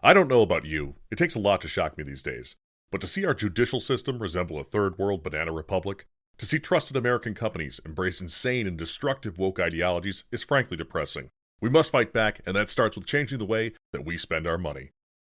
I don't know about you, it takes a lot to shock me these days, but to see our judicial system resemble a third world banana republic, to see trusted American companies embrace insane and destructive woke ideologies is frankly depressing. We must fight back, and that starts with changing the way that we spend our money.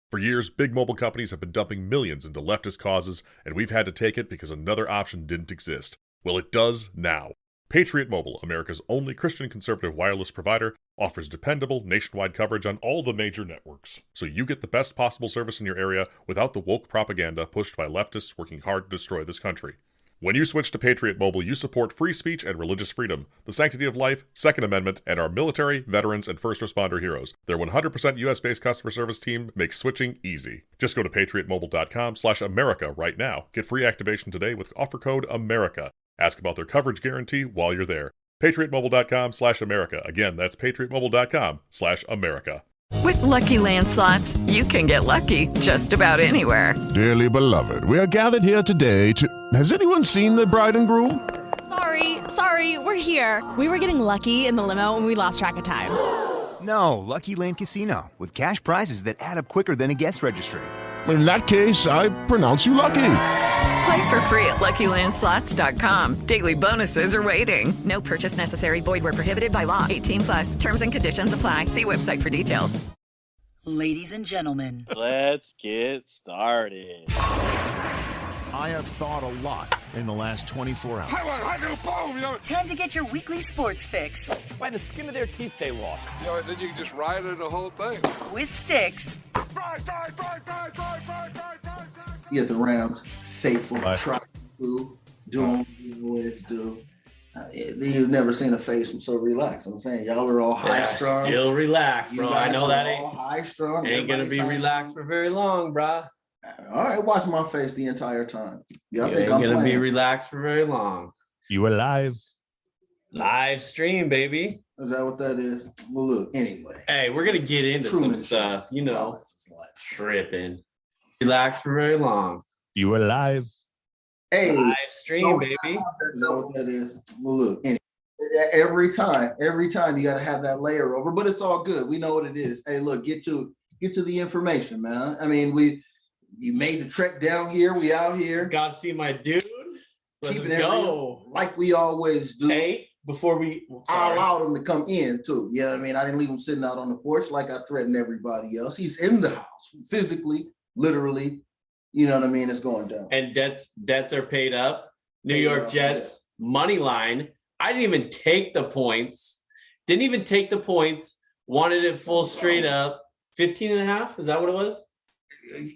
For years, big mobile companies have been dumping millions into leftist causes, and we've had to take it because another option didn't exist. Well, it does now. Patriot Mobile, America's only Christian conservative wireless provider, offers dependable nationwide coverage on all the major networks, so you get the best possible service in your area without the woke propaganda pushed by leftists working hard to destroy this country. When you switch to Patriot Mobile, you support free speech and religious freedom, the sanctity of life, Second Amendment, and our military, veterans, and first responder heroes. Their 100% US-based customer service team makes switching easy. Just go to patriotmobile.com/America right now. Get free activation today with offer code AMERICA. Ask about their coverage guarantee while you're there. patriotmobile.com/America. Again, that's patriotmobile.com/America. With Lucky Land Slots, you can get lucky just about anywhere. Dearly beloved, we are gathered here today to... Has anyone seen the bride and groom? Sorry, we're here. We were getting lucky in the limo and we lost track of time. No, Lucky Land Casino, with cash prizes that add up quicker than a guest registry. In that case, I pronounce you lucky. Play for free at LuckyLandSlots.com. Daily bonuses are waiting. No purchase necessary. Void where prohibited by law. 18+. Terms and conditions apply. See website for details. Ladies and gentlemen, let's get started. I have thought a lot in the last 24 hours. Time to get your weekly sports fix. By the skin of their teeth, they lost. Then you can just ride it the whole thing. With Stix. Yeah, the Rams, faithful, try to doing what you always do. You've never seen a face from so relaxed. I'm saying y'all are all high strung. Still relaxed, bro. I know that ain't high strung. Ain't gonna be relaxed for very long, bro. All right, watch my face the entire time. Y'all think I'm gonna be relaxed for very long. You alive? Live stream, baby. Is that what that is? Well, look, anyway. Hey, we're gonna get into some stuff, you know. Tripping. Relax for very long. You alive? Hey, live stream, baby. Is that what that is? Well, look, anyway. Every time you got to have that layer over, but it's all good. We know what it is. Hey, look, get to the information, man. I mean, you made the trek down here. We out here. Got to see my dude. Let's Keeping go. Like we always do. Hey, before we... I allowed him to come in, too. You know what I mean? I didn't leave him sitting out on the porch like I threatened everybody else. He's in the house, physically, literally. You know what I mean? It's going down. And debts are paid up. New York Jets, money line. I didn't even take the points. Wanted it full straight up. 15.5? Is that what it was?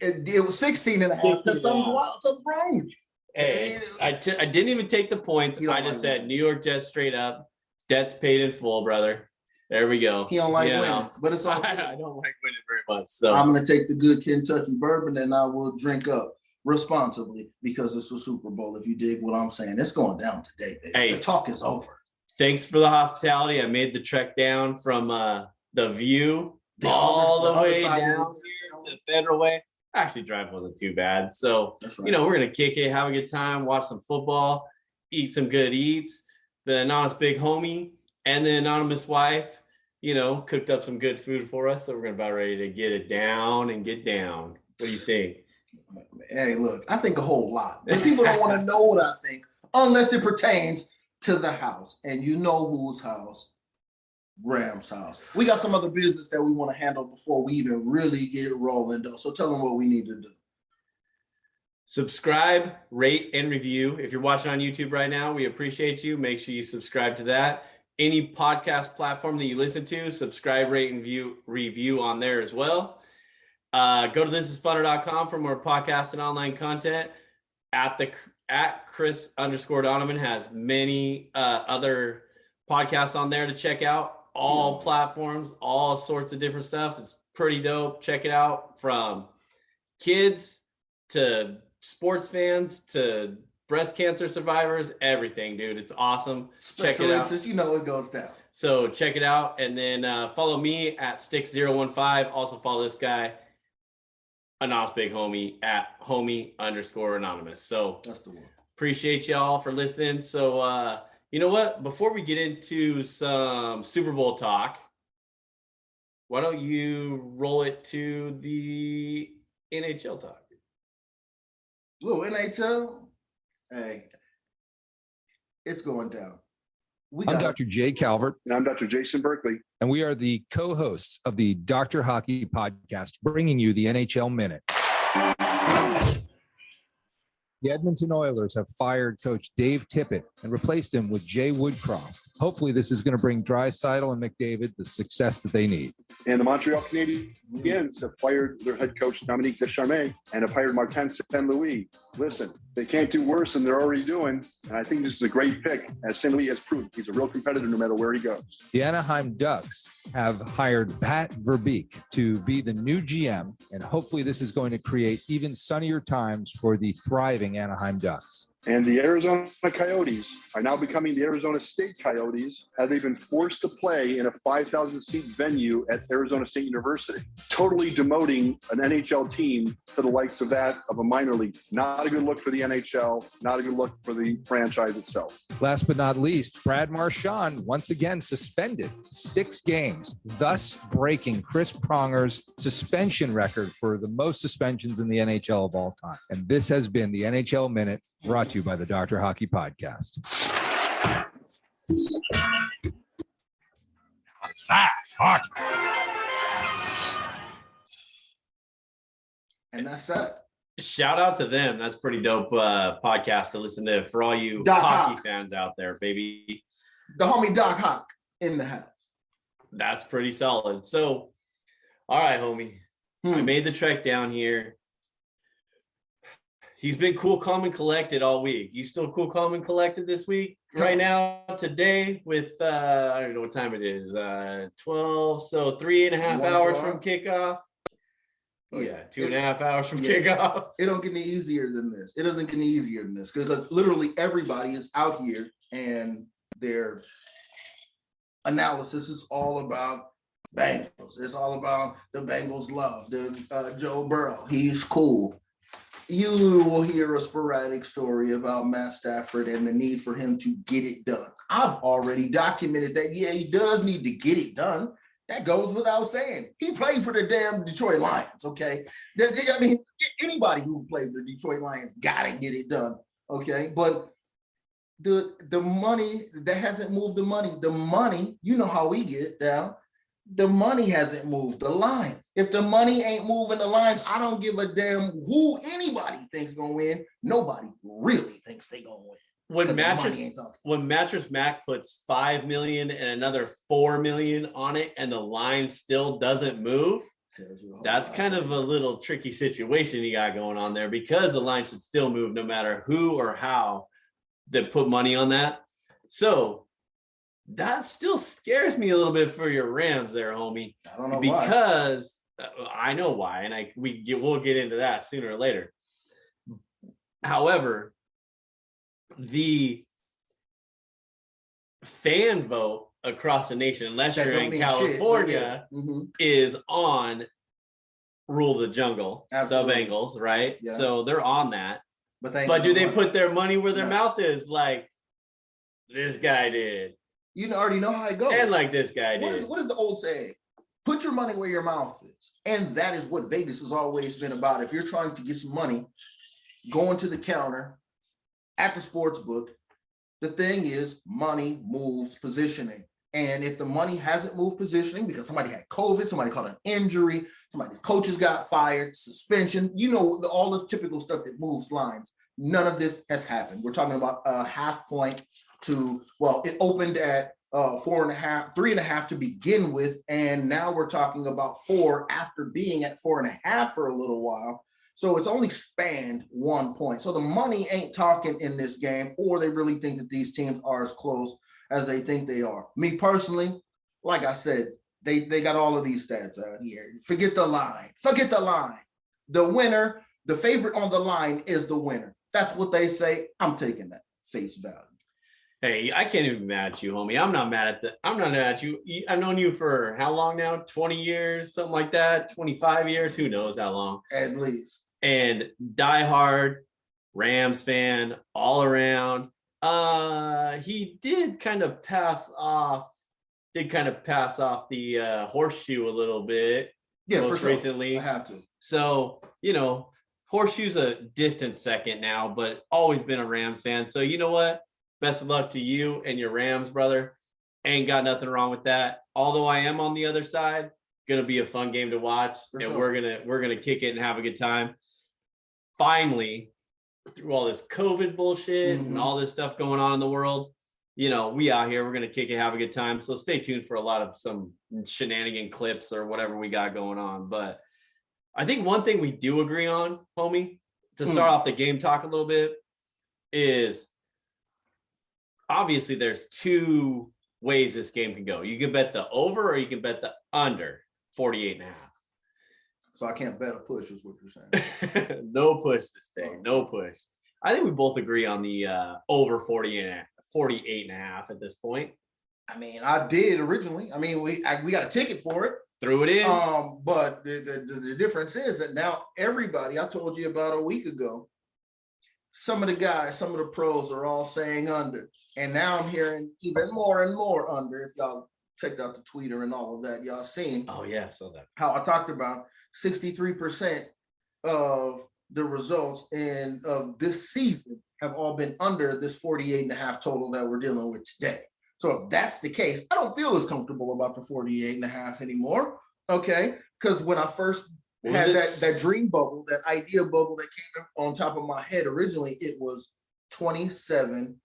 It was 16.5. That's some range. Hey, I didn't even take the points. I just said New York Jets straight up. Debts paid in full, brother. There we go. He don't like winning, but it's all good. I don't like winning very much. So I'm going to take the good Kentucky bourbon and I will drink up responsibly because it's a Super Bowl. If you dig what I'm saying, it's going down today, baby. Hey, the talk is over. Thanks for the hospitality. I made the trek down from the View all the way down here to the Federal Way. Actually, drive wasn't too bad. So, we're going to kick it, have a good time, watch some football, eat some good eats. The anonymous big homie and the anonymous wife, cooked up some good food for us. So we're about ready to get it down and get down. What do you think? Hey, look, I think a whole lot. But people don't want to know what I think unless it pertains to the house. And you know whose house? Rams house. We got some other business that we want to handle before we even really get rolling, though. So tell them what we need to do. Subscribe, rate, and review. If you're watching on YouTube right now, we appreciate you. Make sure you subscribe to that. Any podcast platform that you listen to, subscribe, rate, and review on there as well. Go to thisisfunner.com for more podcasts and online content. At Chris_Donovan has many other podcasts on there to check out. All platforms, all sorts of different stuff. It's pretty dope. Check it out, from kids to sports fans to breast cancer survivors, everything, dude. It's awesome. Check it out. It goes down. So check it out. And then follow me at Stix015. Also follow this guy, Anonymous Big Homie, at homie_anonymous. So that's the one. Appreciate y'all for listening. So you know what? Before we get into some Super Bowl talk, why don't you roll it to the NHL talk? Little NHL, hey, it's going down. I'm Dr. Jay Calvert. And I'm Dr. Jason Berkeley. And we are the co-hosts of the Dr. Hockey podcast, bringing you the NHL Minute. The Edmonton Oilers have fired coach Dave Tippett and replaced him with Jay Woodcroft. Hopefully, this is going to bring Draisaitl and McDavid the success that they need. And the Montreal Canadiens have fired their head coach, Dominique Descharmes, and have hired Martin St. Louis. Listen, they can't do worse than they're already doing. And I think this is a great pick, as St. Louis has proved. He's a real competitor no matter where he goes. The Anaheim Ducks have hired Pat Verbeek to be the new GM, and hopefully this is going to create even sunnier times for the thriving Anaheim Ducks. And the Arizona Coyotes are now becoming the Arizona State Coyotes, as they've been forced to play in a 5,000-seat venue at Arizona State University, totally demoting an NHL team to the likes of that of a minor league. Not a good look for the NHL, not a good look for the franchise itself. Last but not least, Brad Marchand once again suspended 6 games, thus breaking Chris Pronger's suspension record for the most suspensions in the NHL of all time. And this has been the NHL Minute, brought to you by the Dr. Hockey Podcast. That's hockey. And that's that. Shout out to them. That's pretty dope podcast to listen to for all you Doc hockey Hawk. fans out there, baby. The homie Doc Hawk in the house. That's pretty solid. So, all right, homie. I made the trek down here. He's been cool, calm, and collected all week. You still cool, calm, and collected this week? Yeah. Right now, today, with I don't know what time it is. 12, so 3.5 hours from kickoff. Oh, yeah, 2.5 hours from kickoff. It don't get any easier than this. It doesn't get any easier than this because literally everybody is out here and their analysis is all about Bengals. It's all about the Bengals love. The Joe Burrow, he's cool. You will hear a sporadic story about Matt Stafford and the need for him to get it done. I've already documented that, yeah, he does need to get it done. That goes without saying. He played for the damn Detroit Lions, okay? I mean, anybody who played for the Detroit Lions got to get it done, okay? But the money, that hasn't moved the money. The money, you know how we get down. The money hasn't moved the lines. If the money ain't moving the lines, I don't give a damn who anybody thinks gonna win. Nobody really thinks they gonna win. When Mattress Mac puts $5 million and another $4 million on it, and the line still doesn't move, that's kind of a little tricky situation you got going on there, because the line should still move no matter who or how they put money on that. So that still scares me a little bit for your Rams there, homie. I don't know because I know why, and we'll get into that sooner or later. However, the fan vote across the nation, unless you're in California, is on Rule the Jungle, Absolutely. The Bengals, right? Yeah. So they're on that. But do they put their money where their mouth is? Like this guy did. You already know how it goes. And like this guy did. What is the old saying? Put your money where your mouth is. And that is what Vegas has always been about. If you're trying to get some money, going to the counter at the sports book, the thing is money moves positioning. And if the money hasn't moved positioning because somebody had COVID, somebody caught an injury, coaches got fired, suspension, all the typical stuff that moves lines. None of this has happened. We're talking about a half point to, it opened at 4.5, 3.5 to begin with. And now we're talking about 4 after being at 4.5 for a little while. So it's only spanned 1 point. So the money ain't talking in this game, or they really think that these teams are as close as they think they are. Me personally, like I said, they got all of these stats out here. Forget the line. The winner, the favorite on the line is the winner. That's what they say. I'm taking that face value. Hey, I can't even be mad at you, homie. I'm not mad at you. I've known you for how long now? 20 years, something like that. 25 years, who knows how long. At least. And diehard Rams fan all around. He did kind of pass off did kind of pass off the horseshoe a little bit. Yeah, most for sure. recently. I have to. So, horseshoe's a distant second now, but always been a Rams fan. So you know what? Best of luck to you and your Rams, brother. Ain't got nothing wrong with that. Although I am on the other side, gonna be a fun game to watch, For and sure. we're gonna kick it and have a good time. Finally, through all this COVID bullshit and all this stuff going on in the world, we out here, we're gonna kick it, have a good time. So stay tuned for a lot of some shenanigan clips or whatever we got going on. But I think one thing we do agree on, homie, to start off the game talk a little bit, is obviously there's two ways this game can go. You can bet the over or you can bet the under 48.5. So I can't bet a push is what you're saying. No push this day. No push. I think we both agree on the over 48.5 at this point. I mean, I did originally. I mean, we got a ticket for it. Threw it in. But the difference is that now everybody, I told you about a week ago, some of the guys, some of the pros are all saying under. And now I'm hearing even more and more under. If y'all checked out the Twitter and all of that, y'all seen. Oh, yeah, I saw that. How I talked about 63% of the results of this season have all been under this 48.5 total that we're dealing with today. So if that's the case, I don't feel as comfortable about the 48.5 anymore. Okay. Because when I first had that dream bubble, that idea bubble that came on top of my head originally, it was 27-21.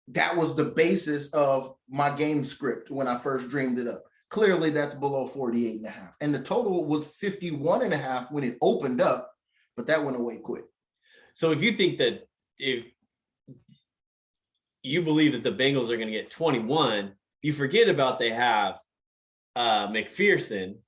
That was the basis of my game script when I first dreamed it up. Clearly that's below 48.5. And the total was 51.5 when it opened up, but that went away quick. So if you think that if you believe that the Bengals are going to get 21, you forget about they have McPherson,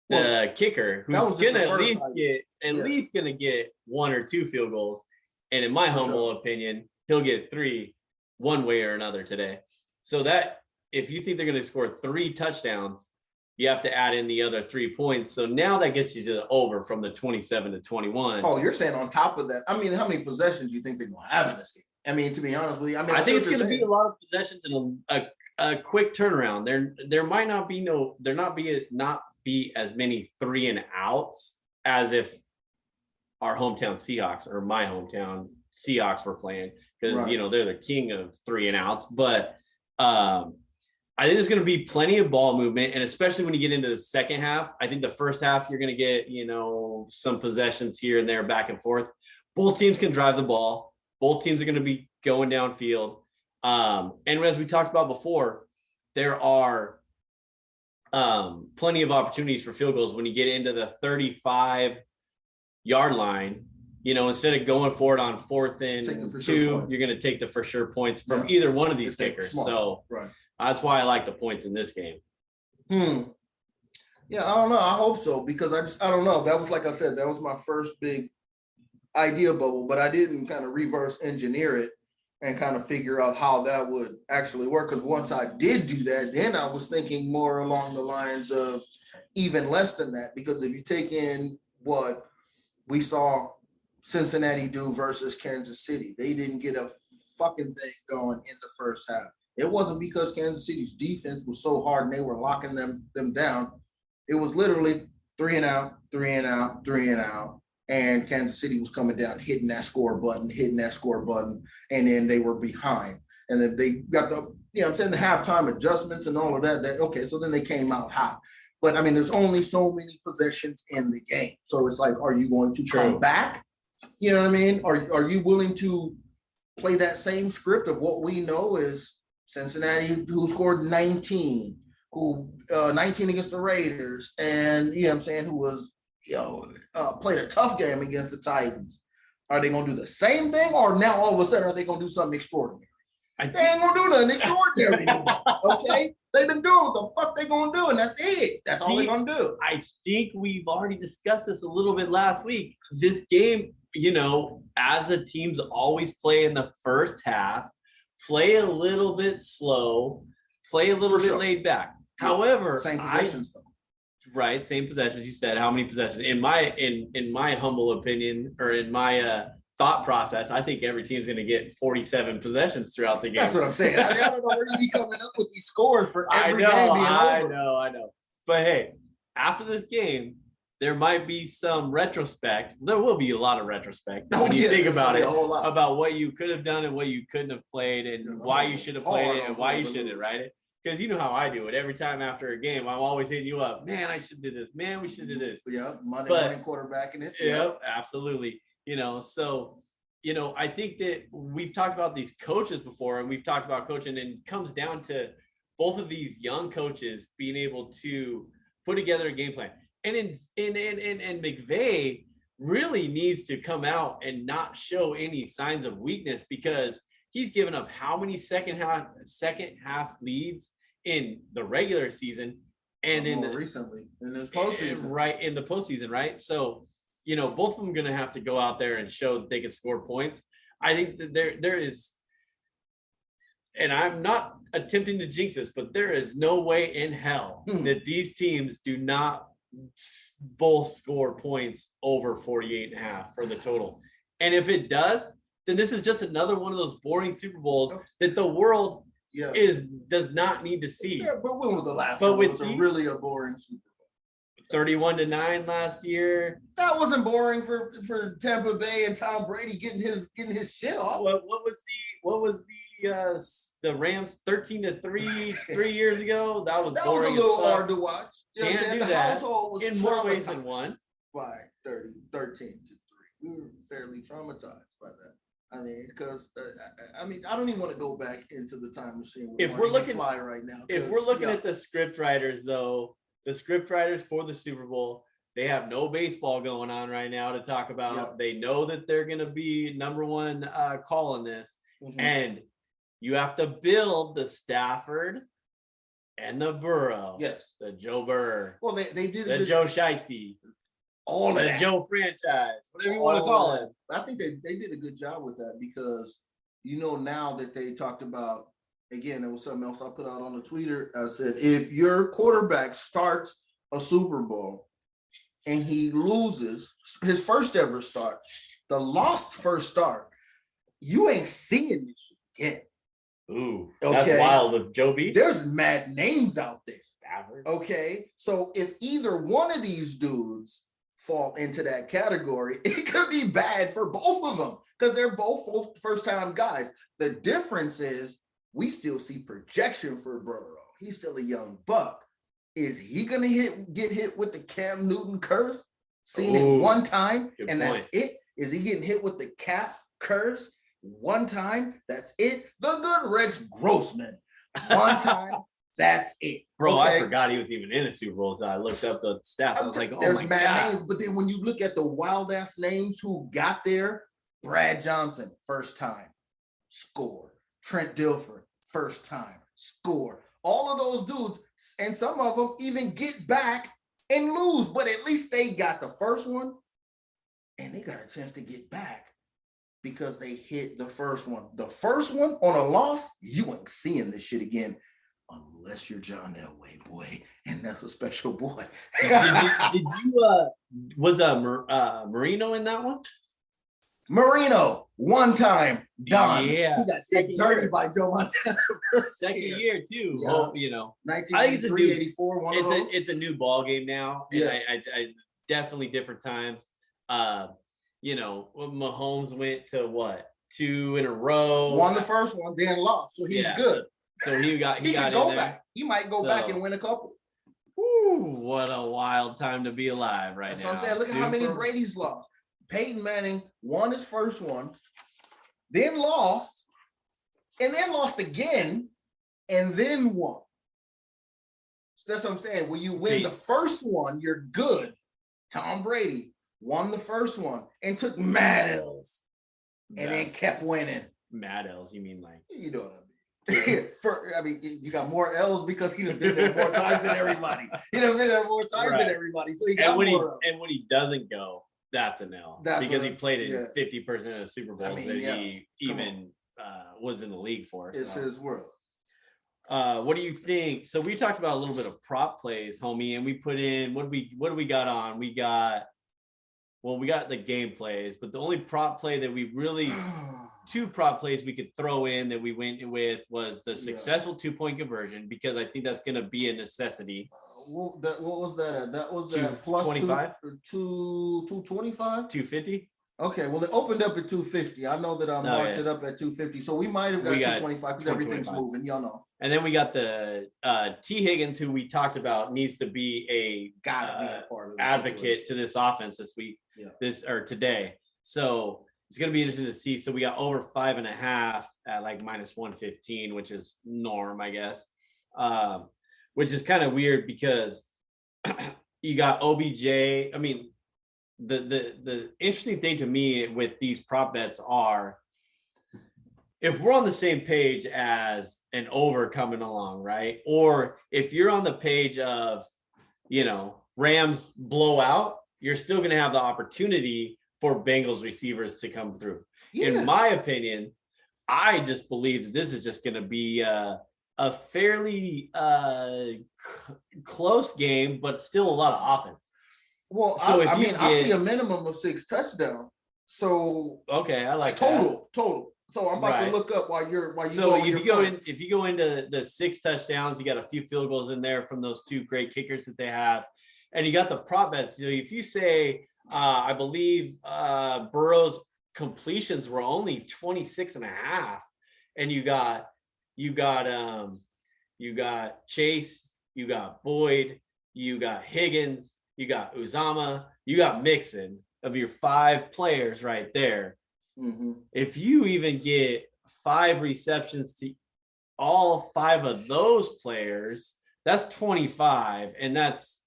the kicker, who's going to at least going to get 1 or 2 field goals. And in my humble opinion, he'll get 3 one way or another today. So that if you think they're going to score 3 touchdowns, you have to add in the other 3 points. So now that gets you to the over from the 27-21. Oh, you're saying on top of that. I mean, how many possessions do you think they're going to have in this game? I mean, to be honest with you, I think it's going to be a lot of possessions and a quick turnaround. There might not be as many 3 and outs as if our hometown Seahawks or my hometown Seahawks were playing, because they're the king of 3 and outs. But I think there's going to be plenty of ball movement, and especially when you get into the second half. I think the first half you're going to get some possessions here and there, back and forth. Both teams can drive the ball. Both teams are going to be going downfield. And as we talked about before, there are plenty of opportunities for field goals when you get into the 35-yard line. Instead of going for it on 4th and 2, you're going to take the for sure points from either one of these kickers. So that's why I like the points in this game. Yeah, I don't know. I hope so, because I don't know. That was, like I said, that was my first big idea bubble, but I didn't kind of reverse engineer it and kind of figure out how that would actually work. Because once I did do that, then I was thinking more along the lines of even less than that. Because if you take in what we saw Cincinnati do versus Kansas City, they didn't get a fucking thing going in the first half. It wasn't because Kansas City's defense was so hard and they were locking them down. It was literally 3 and out, 3 and out, 3 and out. And Kansas City was coming down, hitting that score button, and then they were behind. And then they got the halftime adjustments and all of that. Okay, so then they came out hot. But, I mean, there's only so many possessions in the game. So it's like, are you going to come back? You know what I mean? Are you willing to play that same script of what we know is Cincinnati, who scored 19, 19 against the Raiders, and, who was, played a tough game against the Titans. Are they going to do the same thing, or now all of a sudden are they going to do something extraordinary? They ain't going to do nothing extraordinary anymore, okay? They've been doing what the fuck they going to do, and that's it. That's all they're going to do. I think we've already discussed this a little bit last week. This game, as the teams always play in the first half, play a little bit slow, play a little bit laid back. However, same possessions though. Right, same possessions. You said how many possessions? In my humble opinion, or in my thought process, I think every team's going to get 47 possessions throughout the game. That's what I'm saying. I don't know where you be coming up with these scores for every game being over. I know. But hey, after this game, there might be some retrospect. There will be a lot of retrospect when you think about it, about what you could have done and what you couldn't have played, and why you should have played it and why you shouldn't, right? Because you know how I do it. Every time after a game, I'm always hitting you up. Man, I should do this. Man, we should do this. Yeah, Monday morning quarterbacking it. Yep, absolutely. So, I think that we've talked about these coaches before, and we've talked about coaching, and it comes down to both of these young coaches being able to put together a game plan. And McVay really needs to come out and not show any signs of weakness, because he's given up how many second half leads in the regular season and recently in this postseason. Right, in the postseason, right? So, both of them going to have to go out there and show that they can score points. I think that there is, and I'm not attempting to jinx this, but there is no way in hell that these teams do not both score points over 48.5 for the total. And if it does, then this is just another one of those boring Super Bowls that the world does not need to see. Yeah, but when was the last one? It was really a boring Super Bowl. 31-9 last year. That wasn't boring for Tampa Bay and Tom Brady getting his shit off. What was the Rams 13-3 3 years ago? That was boring. That was a little hard to watch. You Can't do the that household was in more ways than one. By 13-3. We were fairly traumatized by that. I mean, because I don't even want to go back into the time machine. If we're looking right now, if we're looking at the script writers, though, the script writers for the Super Bowl, they have no baseball going on right now to talk about. Yep. They know that they're going to be number one call in this, and you have to build the Stafford and the Burrow. Yes, the Joe Burr. Well, they did the Joe Shiesty. All of the that. Joe franchise, whatever you want to call it. I think they did a good job with that, because now that they talked about, again, there was something else I put out on the Twitter. I said, if your quarterback starts a Super Bowl and he loses his first ever start, the lost first start, you ain't seeing this shit again. Ooh, that's wild with Joe B. There's mad names out there. Stafford. Okay, so if either one of these dudes fall into that category, it could be bad for both of them, because they're both first-time guys. The difference is we still see projection for Burrow. He's still a young buck. Is he gonna get hit with the Cam Newton curse? Seen it one time and that's it? Is he getting hit with the Cap curse one time? That's it. The good Rex Grossman one time. That's it. Bro, okay. I forgot he was even in a Super Bowl. So I looked up the stats. I was like, oh my God. There's mad names, but then when you look at the wild ass names who got there, Brad Johnson, first time, score. Trent Dilfer, first time, score. All of those dudes, and some of them even get back and lose, but at least they got the first one, and they got a chance to get back because they hit the first one. The first one on a loss, you ain't seeing this shit again. Unless you're John Elway, boy, and that's a special boy. Was Marino in that one? Marino, one time, done. Yeah, he got hit dirty by Joe Montana. Second year too. Yeah. Well, 1983, 84. It's a new ball game now. Yeah, and I definitely different times. Mahomes went to what? 2 in a row. Won the first one, then lost, so he's good. So he got go back. He might go back and win a couple. Woo, what a wild time to be alive right now. That's what I'm saying. Look at how many Brady's lost. Peyton Manning won his first one, then lost, and then lost again, and then won. So that's what I'm saying. When you win the first one, you're good. Tom Brady won the first one and took mad L's, and then kept winning. Mad L's, you mean like? You know what I mean. You got more L's because he'd have been there more times than everybody. He'd have been there more times than everybody. So he got more. And when he doesn't go, that's an L. Because he played it in 50% of Super Bowls that he even was in the league for. It's his world. What do you think? So we talked about a little bit of prop plays, homie, and we put in what do we got on? We got well, we got the game plays, but the only prop play that we really, 2 prop plays we could throw in that we went with was the successful 2-point conversion, because I think that's going to be a necessity. What was that at? That was at plus 25? 225? 250? Okay, well, it opened up at 250. I know that I marked it up at 250. So we might have got 225 because everything's moving, y'all know. And then we got the T. Higgins, who we talked about needs to be a part of advocate to this offense this week, today. So it's going to be interesting to see. So we got over 5.5 at like minus 115, which is norm, I guess. Which is kind of weird because you got OBJ. I mean, the interesting thing to me with these prop bets are, if we're on the same page as an over coming along, right? Or if you're on the page of, Rams blowout, you're still going to have the opportunity for Bengals receivers to come through. Yeah. In my opinion, I just believe that this is just going to be a fairly close game, but still a lot of offense. Well, so I see a minimum of 6 touchdowns. So okay, I like total. So I'm about to look up while you if you go into the 6 touchdowns, you got a few field goals in there from those 2 great kickers that they have, and you got the prop bets. If you say I believe Burrow's completions were only 26.5, and you got Chase, you got Boyd, you got Higgins, you got Uzama, you got Mixon, of your 5 players right there. Mm-hmm. If you even get 5 receptions to all 5 of those players, that's 25. And that's,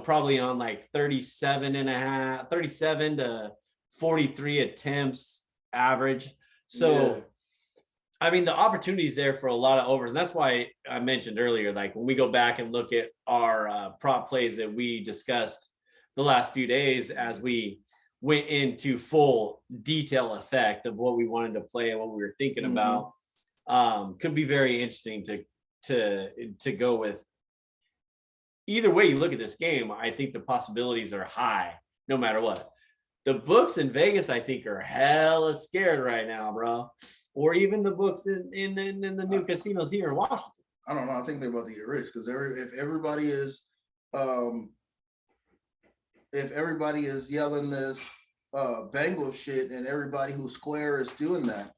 probably on like 37 to 43 attempts average. So, I mean, the opportunity is there for a lot of overs. And that's why I mentioned earlier, like when we go back and look at our prop plays that we discussed the last few days, as we went into full detail effect of what we wanted to play and what we were thinking about, could be very interesting to go with. Either way you look at this game, I think the possibilities are high, no matter what. The books in Vegas, I think, are hella scared right now, bro. Or even the books in the new casinos here in Washington. I don't know. I think they're about to get rich because if everybody is yelling this Bengal shit, and everybody who's square is doing that,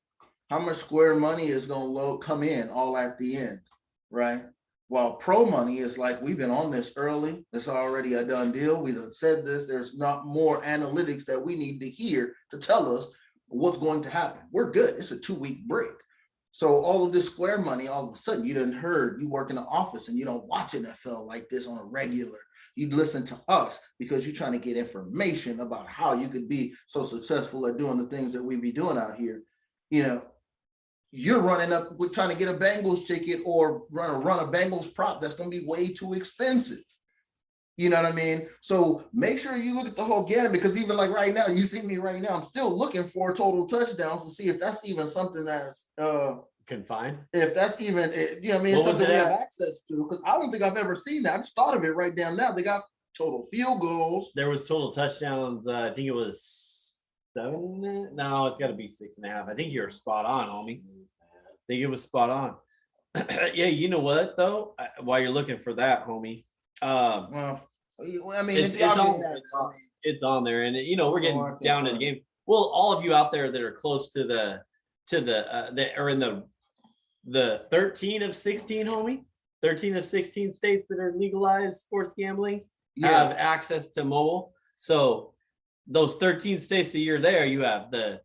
how much square money is gonna come in all at the end, right? While pro money is like, we've been on this early. It's already a done deal. We done said this. There's not more analytics that we need to hear to tell us what's going to happen. We're good. It's a 2-week break. So all of this square money, all of a sudden, you done heard, you work in the office and you don't watch NFL like this on a regular. You listen to us because you're trying to get information about how you could be so successful at doing the things that we be doing out here. You're running up with trying to get a Bengals ticket or run a Bengals prop that's going to be way too expensive. You know what I mean? So make sure you look at the whole game, because even like right now, you see me right now, I'm still looking for total touchdowns to see if that's even something that's confined. If that's even, something we have access to, because I don't think I've ever seen that. I just thought of it right down now. They got total field goals. There was total touchdowns. I think it was 7. No, it's got to be 6.5. I think you're spot on, homie. I think it was spot on. Yeah, you know what though? While you're looking for that, homie. It's on there, and we're getting down to the game. Well, all of you out there that are close to that are in the 13 of 16, homie, 13 of 16 states that are legalized sports gambling have access to mobile. So those 13 states that you're there, you have the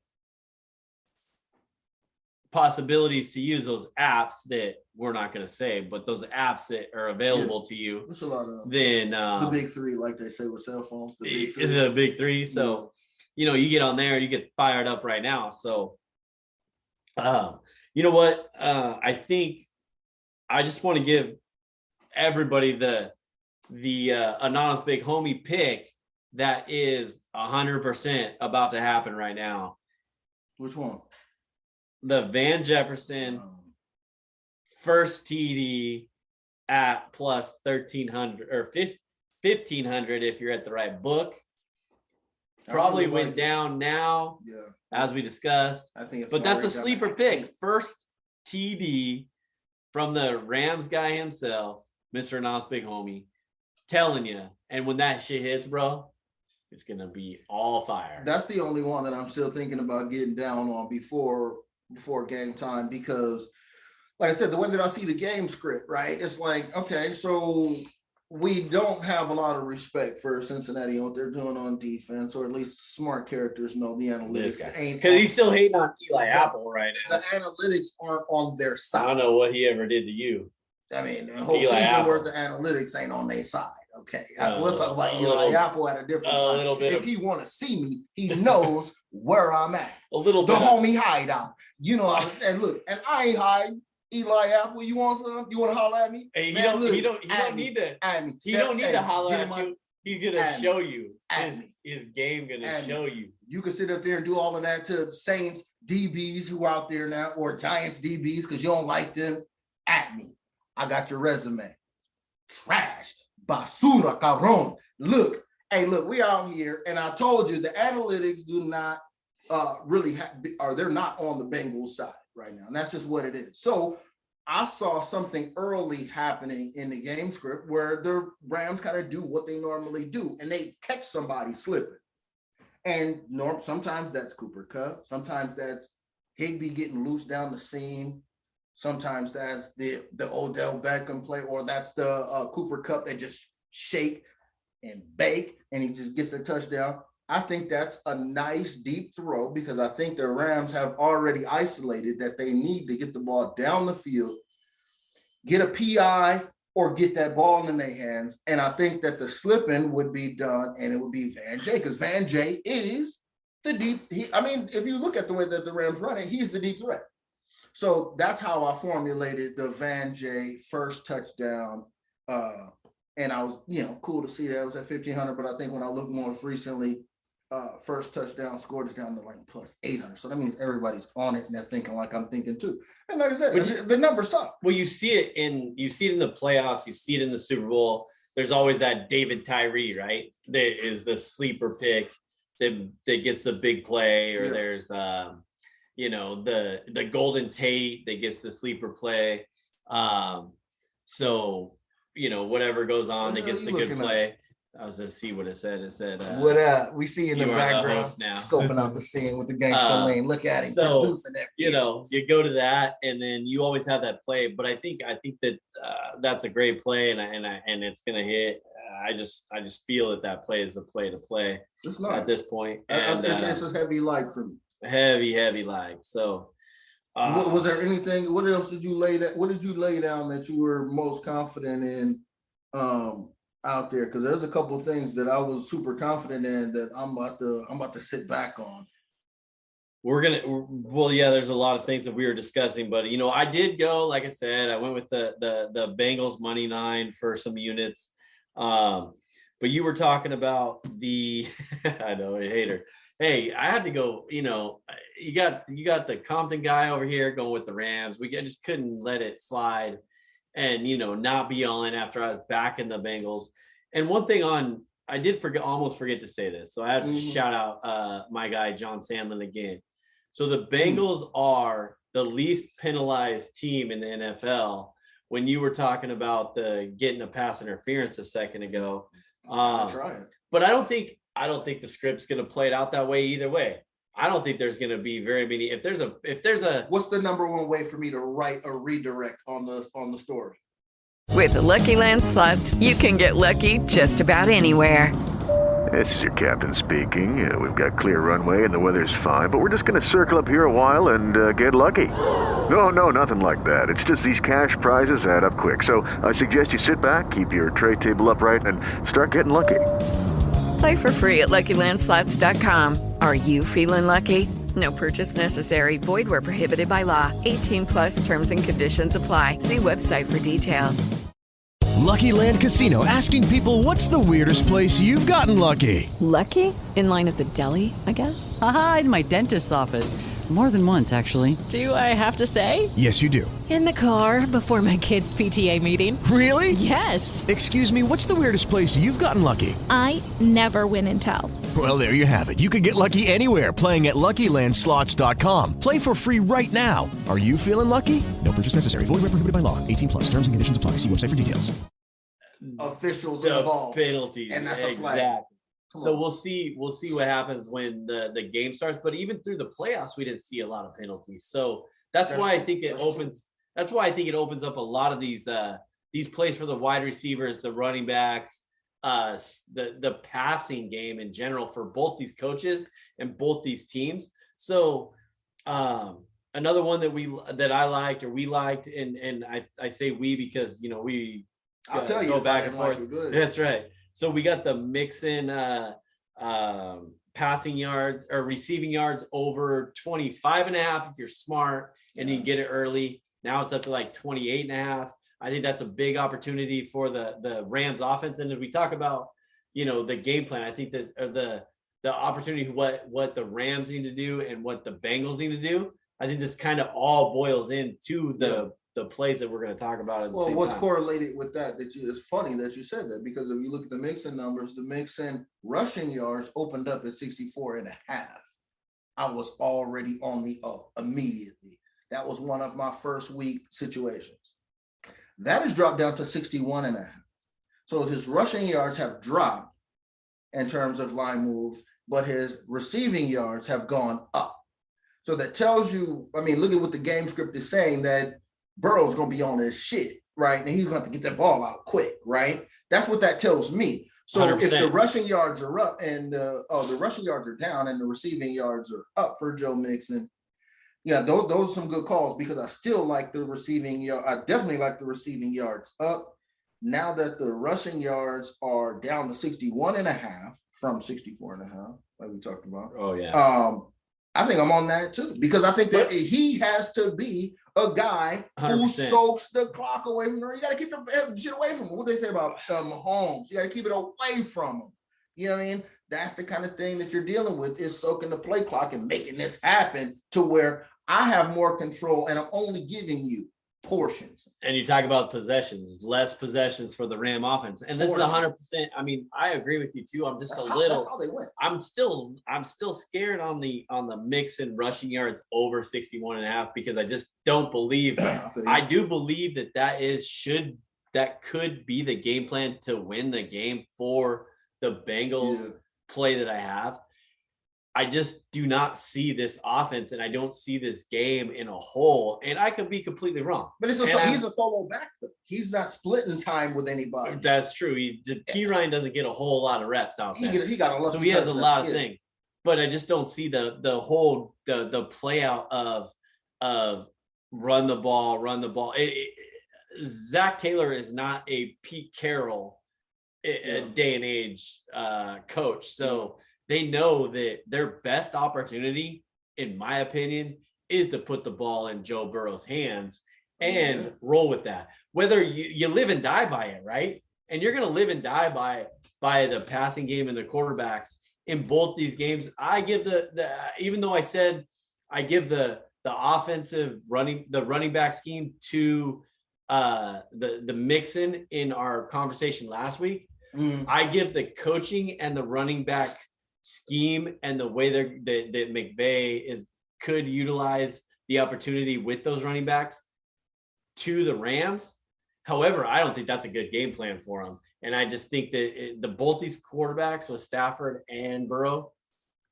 possibilities to use those apps that we're not going to say, but those apps that are available to you. There's a lot of then the big 3, like they say with cell phones. The big 3. So you get on there, you get fired up right now. So you know what? I think I just want to give everybody the anonymous big homie pick that is 100% about to happen right now. Which one? The Van Jefferson first TD at plus 1,300 or 1,500 if you're at the right book. Probably went down now, as we discussed. I think, but that's a sleeper pick. First TD from the Rams guy himself, Mr. Nas Big Homie, telling you. And when that shit hits, bro, it's gonna be all fire. That's the only one that I'm still thinking about getting down on before game time, because, like I said, the way that I see the game script, right? It's like, okay, so we don't have a lot of respect for Cincinnati, what they're doing on defense, or at least smart characters know the analytics. Because he's still hating on Eli Apple right now. The analytics aren't on their side. I don't know what he ever did to you. I mean, the whole season worth of analytics ain't on their side. Okay, we'll talk about Eli Apple at a different time. Little bit if he want to see me, he knows where I'm at. A little the bit. Homie hideout. You know, and look, and I ain't hiding. Eli Apple, you want something? You want to holler at me? Hey, he don't need to holler at you. He's gonna show you. His game gonna show you. You can sit up there and do all of that to Saints DBs who out there now, or Giants DBs because you don't like them. At me. I got your resume. Trash. Basura, cabrón. Look, we out here, and I told you the analytics do not really they're not on the Bengals side right now, and that's just what it is. So I saw something early happening in the game script where the Rams kind of do what they normally do, and they catch somebody slipping. And sometimes that's Cooper Kupp, sometimes that's Higbee getting loose down the seam. Sometimes that's the Odell Beckham play, or that's the Cooper Kupp that just shake and bake, and he just gets a touchdown. I think that's a nice deep throw, because I think the Rams have already isolated that they need to get the ball down the field, get a PI, or get that ball in their hands. And I think that the slipping would be done, and it would be Van Jay, because Van Jay is the deep. If you look at the way that the Rams run it, he's the deep threat. So that's how I formulated the Van Jay first touchdown. And I was, cool to see that. It was at 1,500, but I think when I looked most recently, first touchdown scored is down to like plus 800. So that means everybody's on it and they're thinking like I'm thinking too. And like I said, the numbers talk. Well, you see it in the playoffs, you see it in the Super Bowl. There's always that David Tyree, right? That is the sleeper pick that gets the big play, or there's the Golden Tate that gets the sleeper play. So, whatever goes on that gets the good play. I was going to see what it said. It said, what up? We see in the background scoping out the scene with the gangster lane. Look at him. So, you go to that, and then you always have that play. But I think that that's a great play, and it's going to hit. I just feel that play is the play to play at this point. And it's a heavy like for me. Heavy like. So was there anything, what else did you lay down that you were most confident in out there? Because there's a couple of things that I was super confident in that I'm about to sit back on. There's a lot of things that we were discussing, but I did go, like I said, I went with the Bengals money line for some units. But you were talking about the I know, a hater. Hey, I had to go, you got the Compton guy over here going with the Rams. I just couldn't let it slide and, not be all in after I was back in the Bengals. And one thing I did almost forget to say this. So I have to shout out my guy, John Sandlin again. So the Bengals are the least penalized team in the NFL. When you were talking about getting a pass interference a second ago. But I don't think the script's going to play it out that way either way. I don't think there's going to be very many. If there's a, what's the number one way for me to write a redirect on the story? With the Lucky Land Slots, you can get lucky just about anywhere. This is your captain speaking. We've got clear runway and the weather's fine, but we're just going to circle up here a while and get lucky. No, nothing like that. It's just these cash prizes add up quick. So I suggest you sit back, keep your tray table upright, and start getting lucky. Play for free at LuckyLandSlots.com. Are you feeling lucky? No purchase necessary. Void where prohibited by law. 18+ terms and conditions apply. See website for details. Lucky Land Casino, asking people, what's the weirdest place you've gotten lucky? Lucky? In line at the deli, I guess? Aha, in my dentist's office. More than once, actually. Do I have to say? Yes, you do. In the car before my kids' PTA meeting. Really? Yes. Excuse me, what's the weirdest place you've gotten lucky? I never win and tell. Well, there you have it. You can get lucky anywhere, playing at LuckyLandSlots.com. Play for free right now. Are you feeling lucky? No purchase necessary. Void where prohibited by law. 18 plus. Terms and conditions apply. See website for details. Officials The involved. penalties, And that's a flag. exactly. Come So on. we'll see what happens when the game starts. But even through the playoffs, we didn't see a lot of penalties. So that's why I think it opens. That's why I think it opens up a lot of these plays for the wide receivers, the running backs, the passing game in general for both these coaches and both these teams. So another one that I liked or we liked, and I say we because we I'll tell you go if back I and didn't forth. like it good. That's right. So we got the mix-in passing yards or receiving yards over 25 and a half if you're smart and you can get it early. Now it's up to like 28 and a half. I think that's a big opportunity for the Rams offense. And if we talk about, the game plan, I think this or the opportunity, what the Rams need to do and what the Bengals need to do. I think this kind of all boils into the plays that we're going to talk about. At the Well, same what's time. correlated with that? It's funny that you said that, because if you look at the Mixon numbers, the Mixon rushing yards opened up at 64 and a half. I was already on the up immediately. That was one of my first week situations. That has dropped down to 61 and a half. So his rushing yards have dropped in terms of line moves, but his receiving yards have gone up. So that tells you, look at what the game script is saying, that Burrow's going to be on his shit, right? And he's going to have to get that ball out quick, right? That's what that tells me. So 100%. if the rushing yards are up and the rushing yards are down and the receiving yards are up for Joe Mixon, yeah, those are some good calls, because I still like the receiving yard. I definitely like the receiving yards up. Now that the rushing yards are down to 61 and a half from 64 and a half, like we talked about. Oh yeah. I think I'm on that too, because I think that he has to be a guy who 100%. soaks the clock away from her. You got to keep the shit away from him. What they say about Mahomes? You got to keep it away from him. You know what I mean? That's the kind of thing that you're dealing with, is soaking the play clock and making this happen to where I have more control and I'm only giving you portions. And you talk about possessions, less possessions for the Ram offense. And this is 100%. I agree with you too. I'm just That's how they went. I'm still scared on the mix and rushing yards over 61 and a half, because I just don't believe. I do believe that could be the game plan to win the game for the Bengals play that I have. I just do not see this offense, and I don't see this game in a whole. And I could be completely wrong. But he's a solo back. He's not splitting time with anybody. That's true. P. Ryan doesn't get a whole lot of reps out there. He got a so he has a lot of things. But I just don't see the whole play out of run the ball. Zach Taylor is not a Pete Carroll day and age coach. So they know that their best opportunity, in my opinion, is to put the ball in Joe Burrow's hands and roll with that. Whether you live and die by it, right? And you're going to live and die by the passing game and the quarterbacks in both these games. I give even though I said I give the offensive running back scheme to the Mixon in our conversation last week. I give the coaching and the running back scheme and the way that McVay could utilize the opportunity with those running backs to the Rams. However, I don't think that's a good game plan for them. And I just think that both these quarterbacks with Stafford and Burrow,